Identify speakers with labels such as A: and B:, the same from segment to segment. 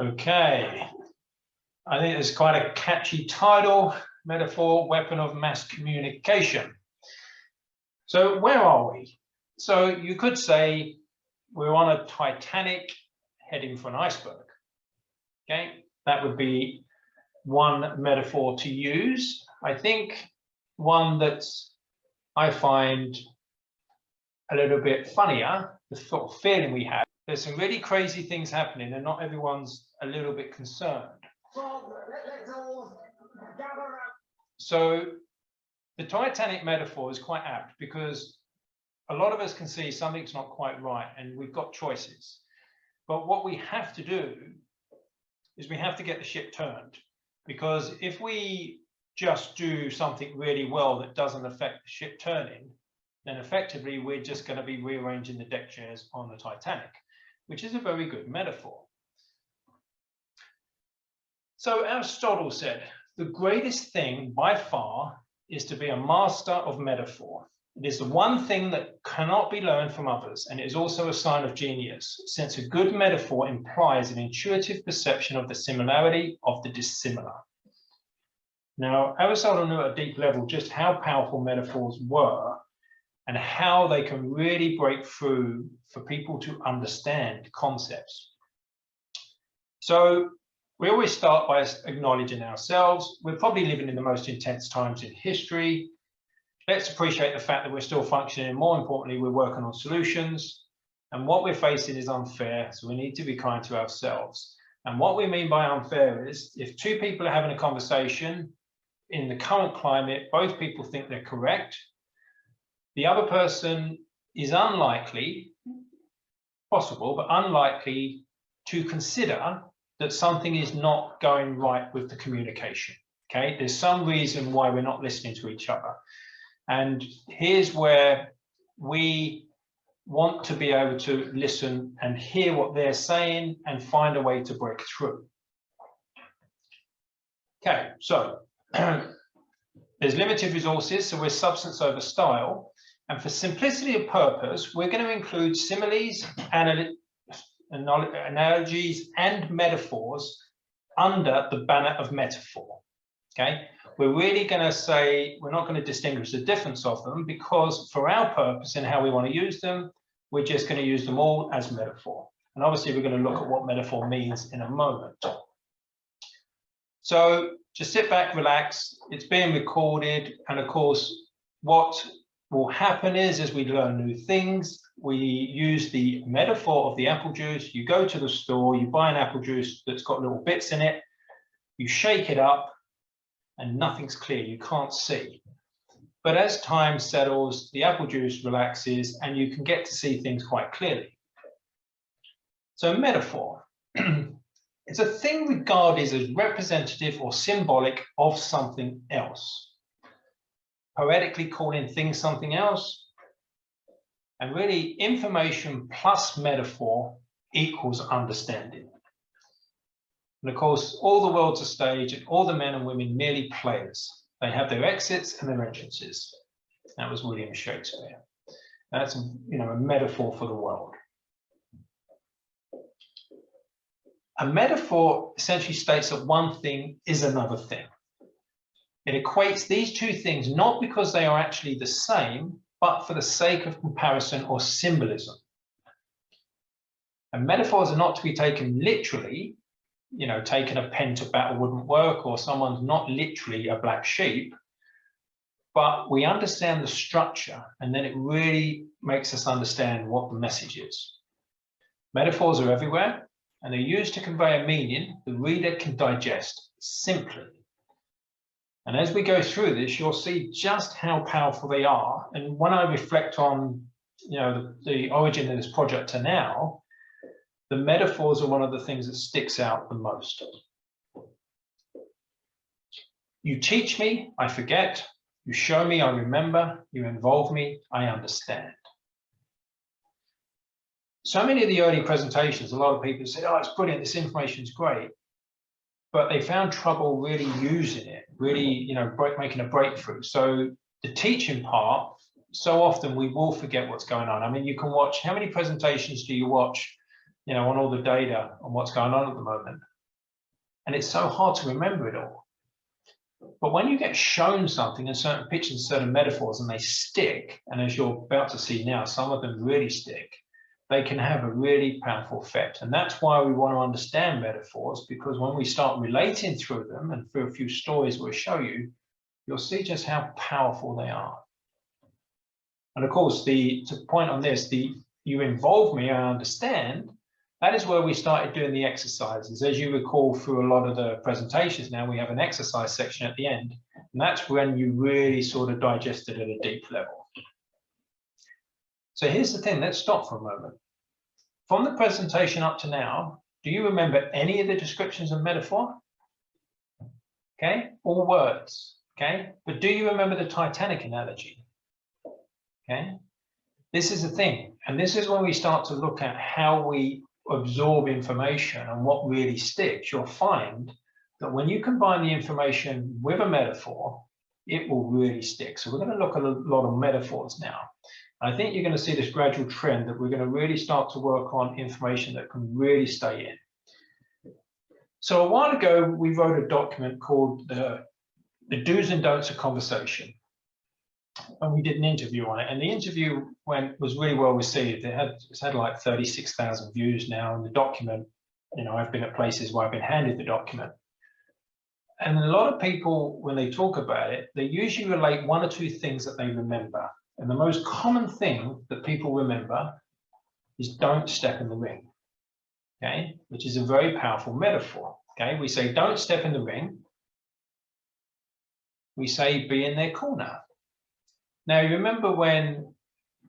A: Okay, I think it's quite a catchy title, Metaphor, Weapon of Mass Communication. So where are we? So you could say we're on a Titanic heading for an iceberg. Okay, that would be one metaphor to use. I think one that I find a little bit funnier, the sort of feeling we have. There's some really crazy things happening and not everyone's a little bit concerned. So the Titanic metaphor is quite apt because a lot of us can see something's not quite right and we've got choices. But what we have to do is we have to get the ship turned, because if we just do something really well that doesn't affect the ship turning, then effectively we're just going to be rearranging the deck chairs on the Titanic, which is a very good metaphor. So Aristotle said, the greatest thing by far is to be a master of metaphor. It is the one thing that cannot be learned from others, and it is also a sign of genius, since a good metaphor implies an intuitive perception of the similarity of the dissimilar. Now, Aristotle knew at a deep level just how powerful metaphors were and how they can really break through for people to understand concepts. So we always start by acknowledging ourselves. We're probably living in the most intense times in history. Let's appreciate the fact that we're still functioning. More importantly, we're working on solutions. And what we're facing is unfair, so we need to be kind to ourselves. And what we mean by unfair is if two people are having a conversation, in the current climate, both people think they're correct. The other person is unlikely, possible, but unlikely to consider that something is not going right with the communication. Okay, there's some reason why we're not listening to each other. And here's where we want to be able to listen and hear what they're saying and find a way to break through. Okay, so there's limited resources, so we're substance over style. And for simplicity of purpose, we're going to include similes, analogies, and metaphors under the banner of metaphor. Okay, we're really going to say we're not going to distinguish the difference of them, because for our purpose and how we want to use them, we're just going to use them all as metaphor. And obviously, we're going to look at what metaphor means in a moment. So just sit back, relax. It's being recorded. And of course, what will happen is, as we learn new things, we use the metaphor of the apple juice. You go to the store, you buy an apple juice that's got little bits in it, you shake it up, and nothing's clear, you can't see. But as time settles, the apple juice relaxes, and you can get to see things quite clearly. So metaphor. It's a thing regarded as representative or symbolic of something else. Poetically calling things something else. And really, information plus metaphor equals understanding. And of course, all the world's a stage, and all the men and women merely players. They have their exits and their entrances. That was William Shakespeare. That's, a metaphor for the world. A metaphor essentially states that one thing is another thing. It equates these two things not because they are actually the same, but for the sake of comparison or symbolism. And metaphors are not to be taken literally. Taking a pen to battle wouldn't work, or someone's not literally a black sheep. But we understand the structure, and then it really makes us understand what the message is. Metaphors are everywhere, and they're used to convey a meaning the reader can digest simply. And as we go through this, you'll see just how powerful they are. And when I reflect on, the origin of this project to now, the metaphors are one of the things that sticks out the most. You teach me, I forget. You show me, I remember. You involve me, I understand. So many of the early presentations, a lot of people say, oh, it's brilliant, this information is great. But they found trouble really using it, really, making a breakthrough. So the teaching part, so often we will forget what's going on. I mean, you can watch, how many presentations do you watch, on all the data on what's going on at the moment? and it's so hard to remember it all. But when you get shown something in certain pictures, certain metaphors, and they stick, and as you're about to see now, some of them really stick, they can have a really powerful effect. And that's why we want to understand metaphors, because when we start relating through them, and through a few stories we'll show you, you'll see just how powerful they are. And of course, to point on this, you involve me, I understand, that is where we started doing the exercises. As you recall through a lot of the presentations now, we have an exercise section at the end, and that's when you really sort of digest it at a deep level. So here's the thing, let's stop for a moment. From the presentation up to now, do you remember any of the descriptions of metaphor? Okay, all words, okay? But do you remember the Titanic analogy? Okay, this is the thing, and this is when we start to look at how we absorb information and what really sticks. You'll find that when you combine the information with a metaphor, it will really stick. So we're going to look at a lot of metaphors now. I think you're going to see this gradual trend that we're going to really start to work on information that can really stay in. So a while ago, we wrote a document called the Do's and Don'ts of Conversation. And we did an interview on it, and the interview was really well received. It's had like 36,000 views now, and the document, you know, I've been at places where I've been handed the document. And a lot of people, when they talk about it, they usually relate one or two things that they remember. And the most common thing that people remember is don't step in the ring, okay? Which is a very powerful metaphor, okay? We say don't step in the ring. We say be in their corner. Now, you remember when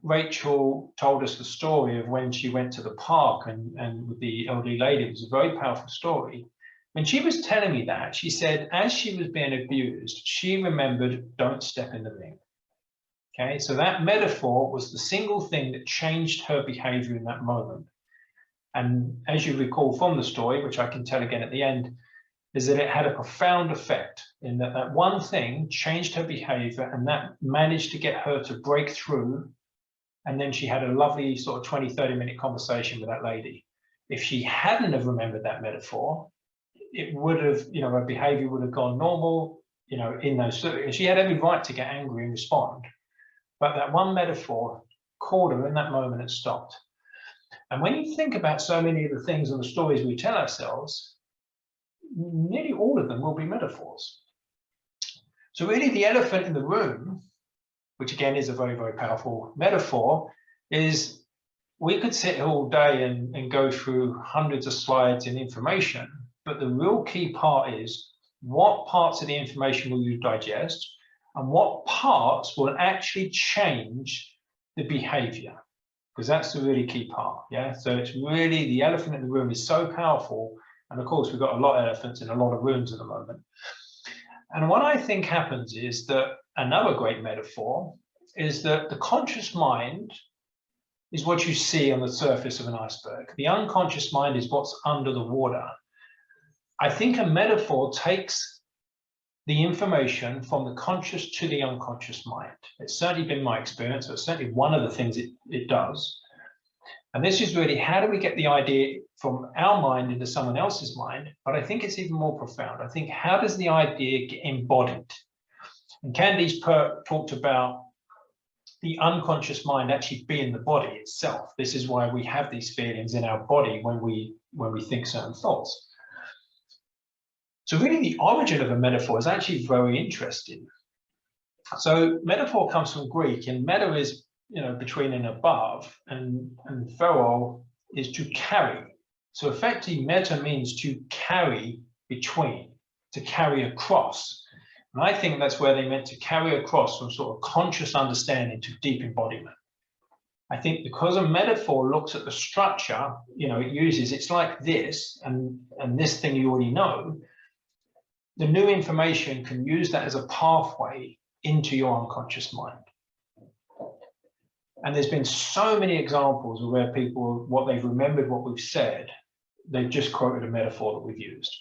A: Rachel told us the story of when she went to the park and with the elderly lady. It was a very powerful story. When she was telling me that, she said, as she was being abused, she remembered, don't step in the ring. Okay, so that metaphor was the single thing that changed her behavior in that moment. And as you recall from the story, which I can tell again at the end, is that it had a profound effect in that that one thing changed her behavior, and that managed to get her to break through. And then she had a lovely sort of 20-30 minute conversation with that lady. If she hadn't have remembered that metaphor, it would have, you know, her behavior would have gone normal, you know, in those, and she had every right to get angry and respond. But that one metaphor caught her in that moment and stopped. And when you think about so many of the things and the stories we tell ourselves, nearly all of them will be metaphors. So really the elephant in the room, which again is a very, very powerful metaphor, is we could sit here all day and go through hundreds of slides and information, but the real key part is what parts of the information will you digest and what parts will actually change the behavior, because that's the really key part. Yeah, so it's really the elephant in the room is so powerful. And of course, we've got a lot of elephants in a lot of rooms at the moment. And what I think happens is that another great metaphor is that the conscious mind is what you see on the surface of an iceberg. The unconscious mind is what's under the water. I think a metaphor takes the information from the conscious to the unconscious mind. It's certainly been my experience. It's certainly one of the things it does. And this is really, how do we get the idea from our mind into someone else's mind? But I think it's even more profound. I think, how does the idea get embodied? And Candice talked about the unconscious mind actually being the body itself. This is why we have these feelings in our body when we think certain thoughts. So really the origin of a metaphor is actually very interesting. So metaphor comes from Greek, and meta is, you know, between and above, and phero is to carry. So effectively meta means to carry between, to carry across. And I think that's where they meant to carry across from sort of conscious understanding to deep embodiment. I think because a metaphor looks at the structure, you know, it's like this, and this thing you already know, the new information can use that as a pathway into your unconscious mind. And there's been so many examples of where people, what they've remembered, what we've said, they've just quoted a metaphor that we've used.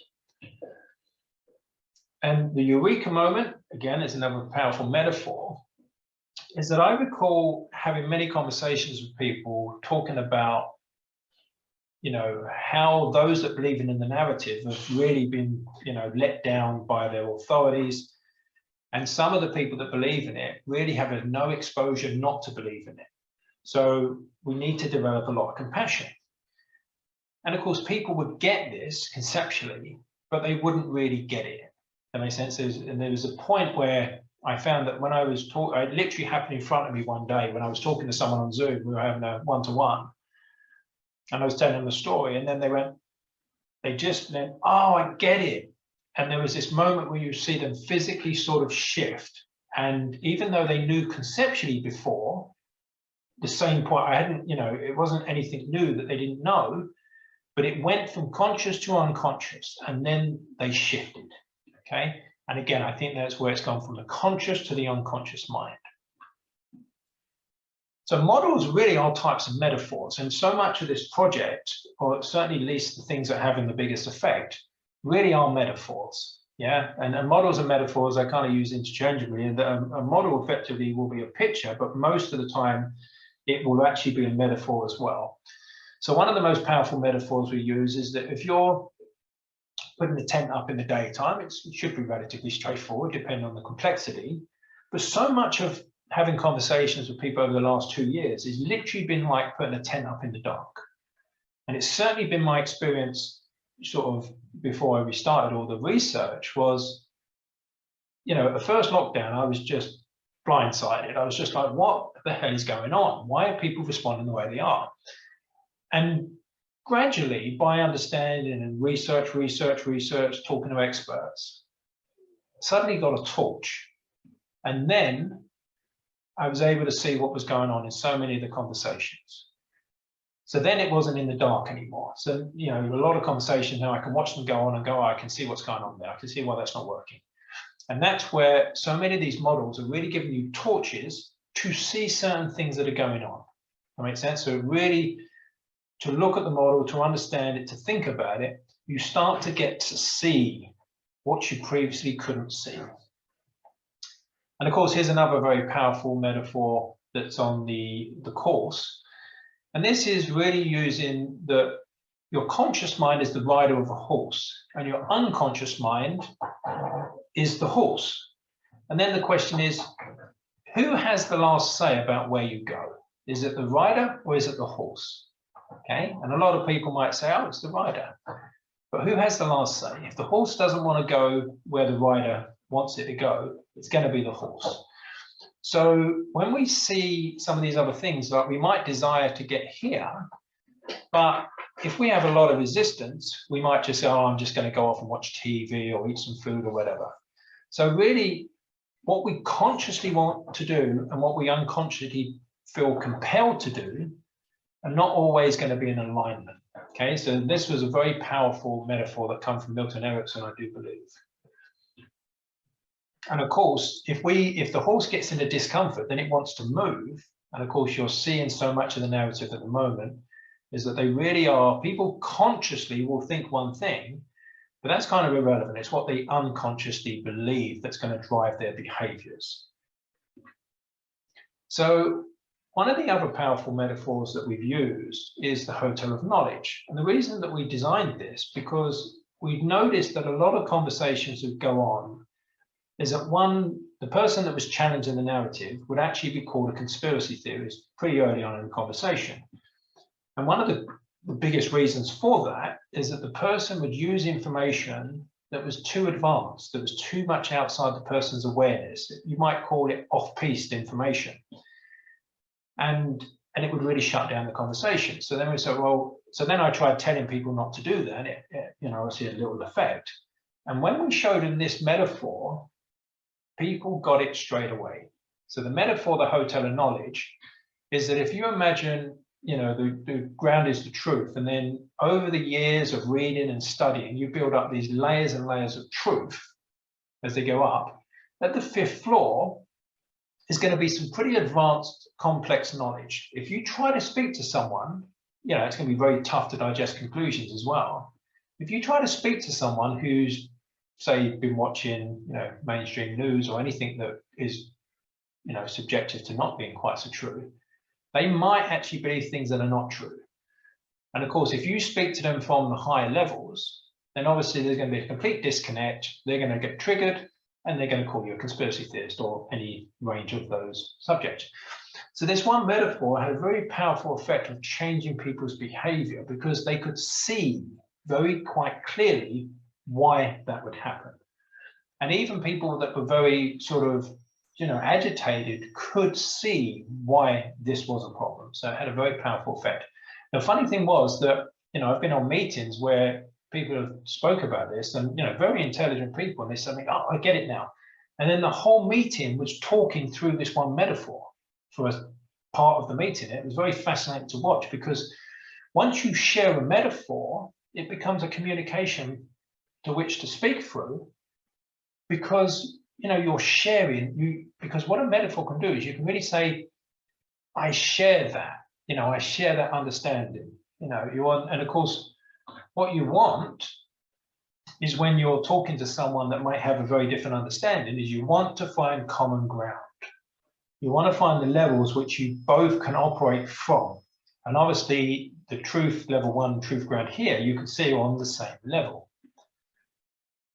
A: And the eureka moment, again, is another powerful metaphor, is that I recall having many conversations with people talking about how those that believe in the narrative have really been, let down by their authorities. And some of the people that believe in it really have no exposure not to believe in it. So we need to develop a lot of compassion. And of course, people would get this conceptually, but they wouldn't really get it. That makes sense. And there was a point where I found that when I was talking, it literally happened in front of me one day when I was talking to someone on Zoom. We were having a one-to-one, and I was telling them the story, and then they just went, "Oh, I get it." And there was this moment where you see them physically sort of shift. And even though they knew conceptually before, the same point, it wasn't anything new that they didn't know, but it went from conscious to unconscious, and then they shifted, okay? And again, I think that's where it's gone from the conscious to the unconscious mind. So models really are types of metaphors, and so much of this project, or certainly at least the things that are having the biggest effect, really are metaphors, yeah? And models and metaphors I kind of use interchangeably, and a model effectively will be a picture, but most of the time it will actually be a metaphor as well. So one of the most powerful metaphors we use is that if you're putting the tent up in the daytime, it should be relatively straightforward, depending on the complexity. But so much of having conversations with people over the last 2 years has literally been like putting a tent up in the dark. And it's certainly been my experience sort of before I restarted all the research was, at the first lockdown, I was just blindsided. I was just like, what the hell is going on? Why are people responding the way they are? And gradually, by understanding and research, talking to experts, suddenly got a torch. And then I was able to see what was going on in so many of the conversations. So then it wasn't in the dark anymore. So, a lot of conversations now, I can watch them go on and go, oh, I can see what's going on there. I can see why that's not working. And that's where so many of these models are really giving you torches to see certain things that are going on. That makes sense? So really, to look at the model, to understand it, to think about it, you start to get to see what you previously couldn't see. And of course, here's another very powerful metaphor that's on the course. And this is really using your conscious mind is the rider of a horse, and your unconscious mind is the horse. And then the question is, who has the last say about where you go? Is it the rider or is it the horse? Okay, and a lot of people might say, oh, it's the rider. But who has the last say? If the horse doesn't want to go where the rider wants it to go, it's going to be the horse. So when we see some of these other things, like we might desire to get here, but if we have a lot of resistance, we might just say, oh, I'm just going to go off and watch TV or eat some food or whatever. So really, what we consciously want to do and what we unconsciously feel compelled to do are not always going to be in alignment. Okay, so this was a very powerful metaphor that comes from Milton Erickson, I do believe. And of course, if the horse gets into discomfort, then it wants to move. And of course, you're seeing so much of the narrative at the moment is that they really are, people consciously will think one thing, but that's kind of irrelevant. It's what they unconsciously believe that's going to drive their behaviors. So one of the other powerful metaphors that we've used is the hotel of knowledge. And the reason that we designed this, because we've noticed that a lot of conversations that go on is that the person that was challenging the narrative would actually be called a conspiracy theorist pretty early on in the conversation. And one of the biggest reasons for that is that the person would use information that was too advanced, that was too much outside the person's awareness. You might call it off-piste information. And it would really shut down the conversation. So then we said, well, so then I tried telling people not to do that. It obviously had a little effect. And when we showed them this metaphor, people got it straight away. So the metaphor, the hotel of knowledge, is that if you imagine, the ground is the truth, and then over the years of reading and studying, you build up these layers and layers of truth as they go up. At the 5th floor is going to be some pretty advanced, complex knowledge. If you try to speak to someone, it's going to be very tough to digest conclusions as well. If you try to speak to someone who's, say, been watching, mainstream news or anything that is, subjective to not being quite so true, they might actually believe things that are not true. And of course, if you speak to them from the higher levels, then obviously there's going to be a complete disconnect. They're going to get triggered and they're going to call you a conspiracy theorist or any range of those subjects. So this one metaphor had a very powerful effect of changing people's behavior because they could see very quite clearly why that would happen. And even people that were very sort of, agitated could see why this was a problem. So it had a very powerful effect. The funny thing was that, I've been on meetings where people have spoke about this and, very intelligent people, and they said, oh, I get it now. And then the whole meeting was talking through this one metaphor for a part of the meeting. It was very fascinating to watch because once you share a metaphor, it becomes a communication to which to speak through because, you're sharing, because what a metaphor can do is you can really say, I share that, I share that understanding, you want, and of course, what you want is when you're talking to someone that might have a very different understanding is you want to find common ground. You want to find the levels which you both can operate from. And obviously the truth level 1 truth ground here, you can see on the same level.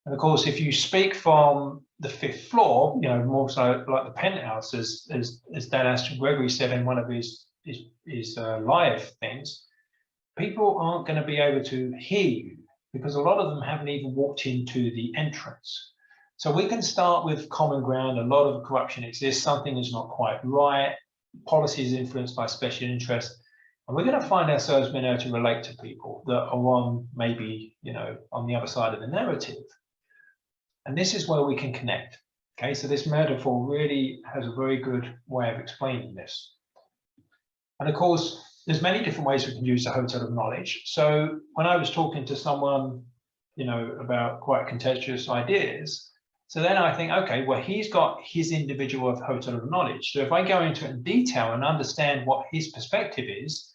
A: And of course, if you speak from the 5th floor, more so like the penthouse, as Dan Aston Gregory said in one of his live things, people aren't going to be able to hear you because a lot of them haven't even walked into the entrance. So we can start with common ground. A lot of corruption exists. Something is not quite right. Policy is influenced by special interest. And we're going to find ourselves being able to relate to people that are on maybe, on the other side of the narrative. And this is where we can connect. Okay, so this metaphor really has a very good way of explaining this. And of course, there's many different ways we can use the hotel of knowledge. So when I was talking to someone, about quite contentious ideas, so then I think, okay, well, he's got his individual hotel of knowledge. So if I go into it in detail and understand what his perspective is,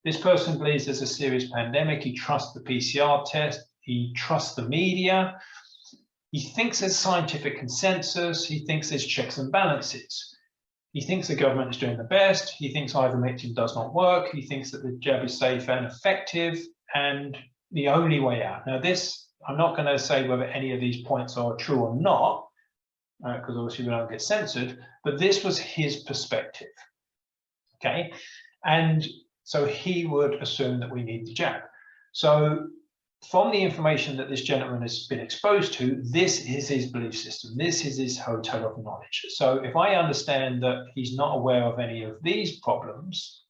A: this person believes there's a serious pandemic. He trusts the PCR test. He trusts the media. He thinks there's scientific consensus. He thinks there's checks and balances. He thinks the government is doing the best. He thinks ivermectin does not work. He thinks that the jab is safe and effective and the only way out. Now this, I'm not going to say whether any of these points are true or not, because obviously we don't get censored, but this was his perspective, okay? And so he would assume that we need the jab. So from the information that this gentleman has been exposed to, this is his belief system. This is his hotel of knowledge. So if I understand that he's not aware of any of these problems,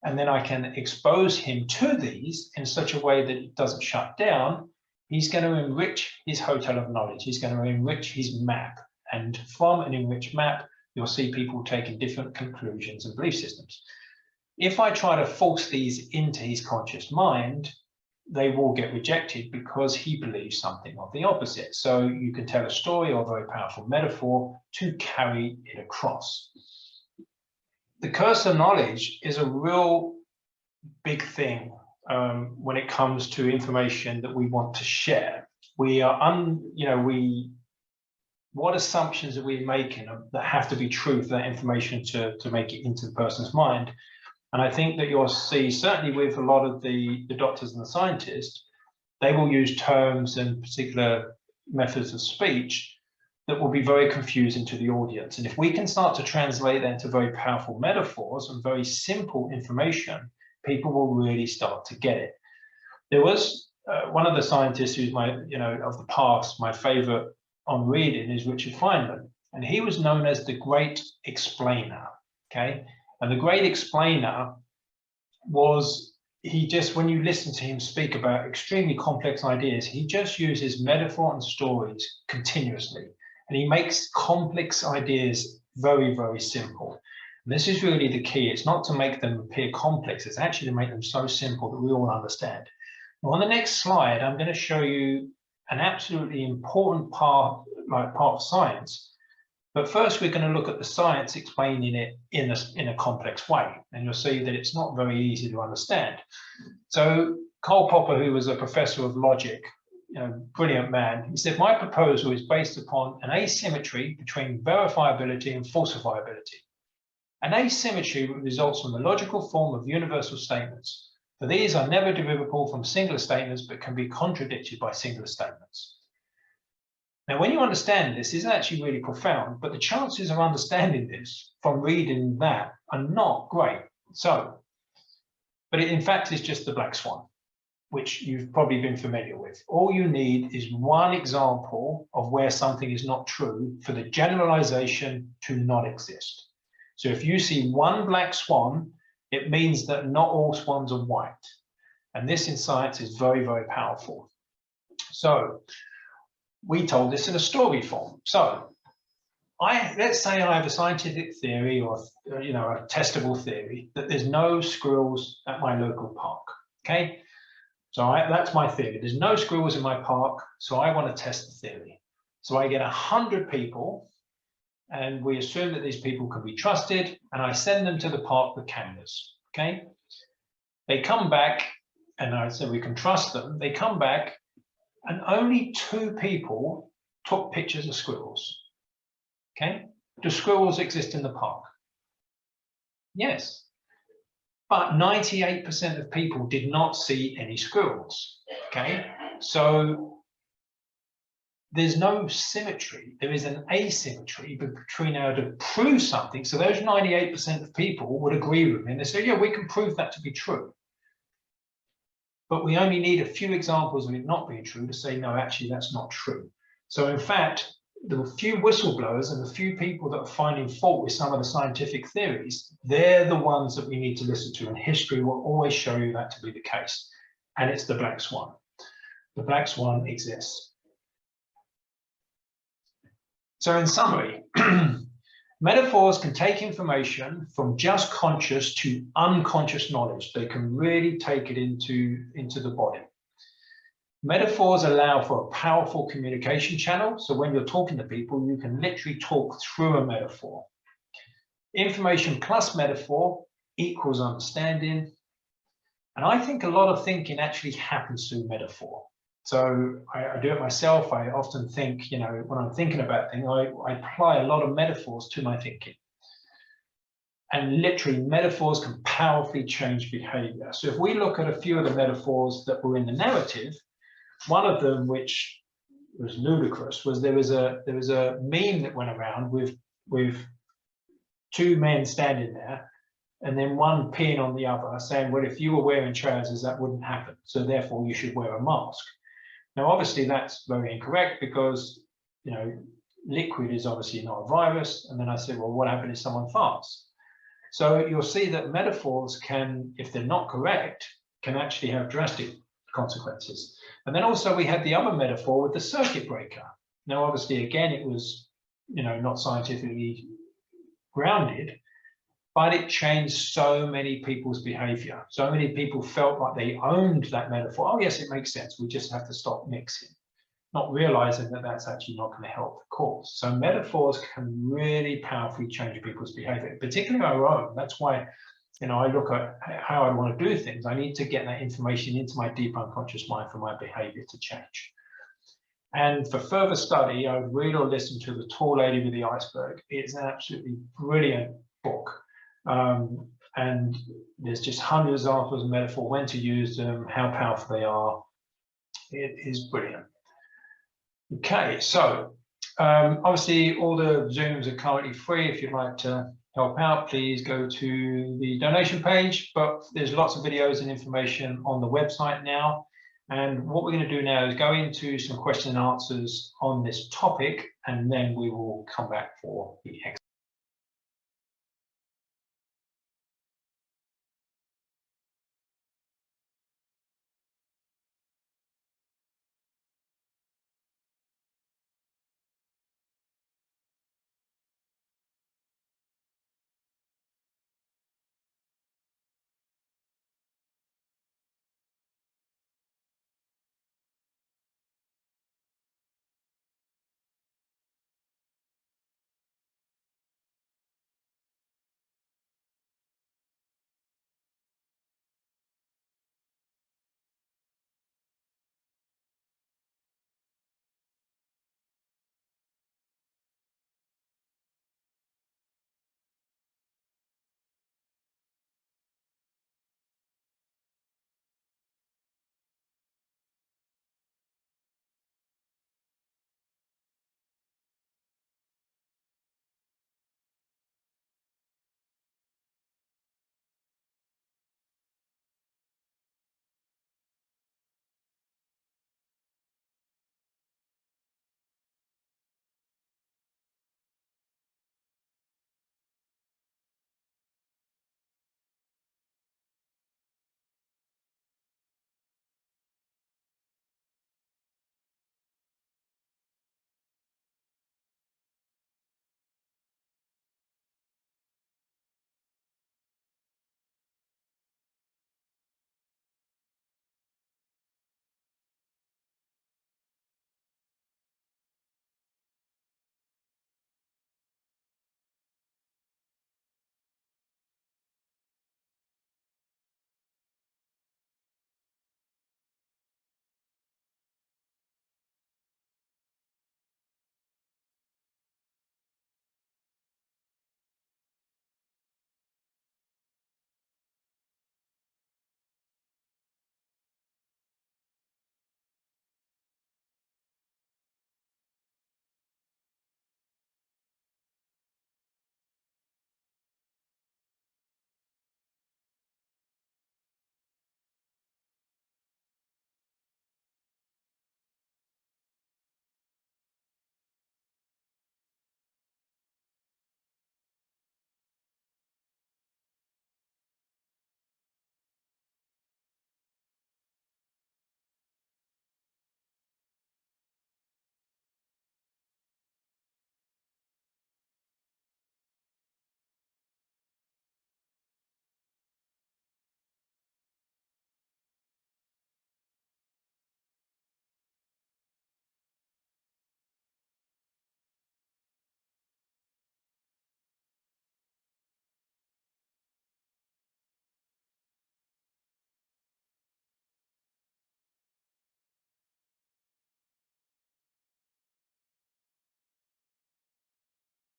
A: and then I can expose him to these in such a way that it doesn't shut down, he's going to enrich his hotel of knowledge. He's going to enrich his map. And from an enriched map, you'll see people taking different conclusions and belief systems. If I try to force these into his conscious mind, they will get rejected because he believes something of the opposite. So you can tell a story or a very powerful metaphor to carry it across. The curse of knowledge is a real big thing when it comes to information that we want to share. We are, what assumptions are we making that have to be true for that information to make it into the person's mind? And I think that you'll see, certainly with a lot of the doctors and the scientists, they will use terms and particular methods of speech that will be very confusing to the audience. And if we can start to translate that into very powerful metaphors and very simple information, people will really start to get it. There was one of the scientists who's of the past, my favorite on reading is Richard Feynman. And he was known as the Great Explainer, okay? And the Great Explainer was, when you listen to him speak about extremely complex ideas, he just uses metaphor and stories continuously. And he makes complex ideas very, very simple. And this is really the key. It's not to make them appear complex. It's actually to make them so simple that we all understand. Now, on the next slide, I'm going to show you an absolutely important part of science. But first, we're going to look at the science explaining it in a complex way. And you'll see that it's not very easy to understand. So Karl Popper, who was a professor of logic, brilliant man, he said, my proposal is based upon an asymmetry between verifiability and falsifiability. An asymmetry results from the logical form of universal statements. For these are never derivable from singular statements, but can be contradicted by singular statements. Now, when you understand this, it's actually really profound, but the chances of understanding this from reading that are not great. So, but it in fact is just the black swan, which you've probably been familiar with. All you need is one example of where something is not true for the generalization to not exist. So if you see one black swan, it means that not all swans are white. And this in science is very, very powerful. So we told this in a story form. So let's say I have a scientific theory or a testable theory that there's no squirrels at my local park. Okay, so that's my theory. There's no squirrels in my park, so I want to test the theory. So I get 100 people, and we assume that these people can be trusted, and I send them to the park with cameras. Okay, they come back, and I said we can trust them. They come back, and only 2 people took pictures of squirrels. Okay, do squirrels exist in the park? Yes, but 98% of people did not see any squirrels. Okay, so there's no symmetry. There is an asymmetry between how to prove something. So those 98% of people would agree with me, and they say, yeah, we can prove that to be true. But we only need a few examples of it not being true to say, no, actually, that's not true. So in fact, the few whistleblowers and the few people that are finding fault with some of the scientific theories, they're the ones that we need to listen to. And history will always show you that to be the case. And it's the black swan. The black swan exists. So in summary, metaphors can take information from just conscious to unconscious knowledge. They can really take it into the body. Metaphors allow for a powerful communication channel. So when you're talking to people, you can literally talk through a metaphor. Information plus metaphor equals understanding. And I think a lot of thinking actually happens through metaphor. So I do it myself. I often think, when I'm thinking about things, I apply a lot of metaphors to my thinking. And literally, metaphors can powerfully change behavior. So if we look at a few of the metaphors that were in the narrative, one of them, which was ludicrous, was there was a meme that went around with 2 men standing there, and then one peeing on the other, saying, well, if you were wearing trousers, that wouldn't happen. So therefore, you should wear a mask. Now, obviously, that's very incorrect because, liquid is obviously not a virus. And then I said, well, what happens if someone farts? So you'll see that metaphors can, if they're not correct, can actually have drastic consequences. And then also we had the other metaphor with the circuit breaker. Now, obviously, again, it was, not scientifically grounded, but it changed so many people's behavior. So many people felt like they owned that metaphor. Oh, yes, it makes sense. We just have to stop mixing, not realizing that that's actually not going to help the cause. So metaphors can really powerfully change people's behavior, particularly our own. That's why, I look at how I want to do things. I need to get that information into my deep unconscious mind for my behavior to change. And for further study, I would read or listen to The Tall Lady with the Iceberg. It's an absolutely brilliant book. And there's just hundreds of examples of metaphor, when to use them, how powerful they are. It is brilliant. Okay, so obviously all the Zooms are currently free. If you'd like to help out, please go to the donation page, but there's lots of videos and information on the website now. And what we're going to do now is go into some question and answers on this topic, and then we will come back for the exercise.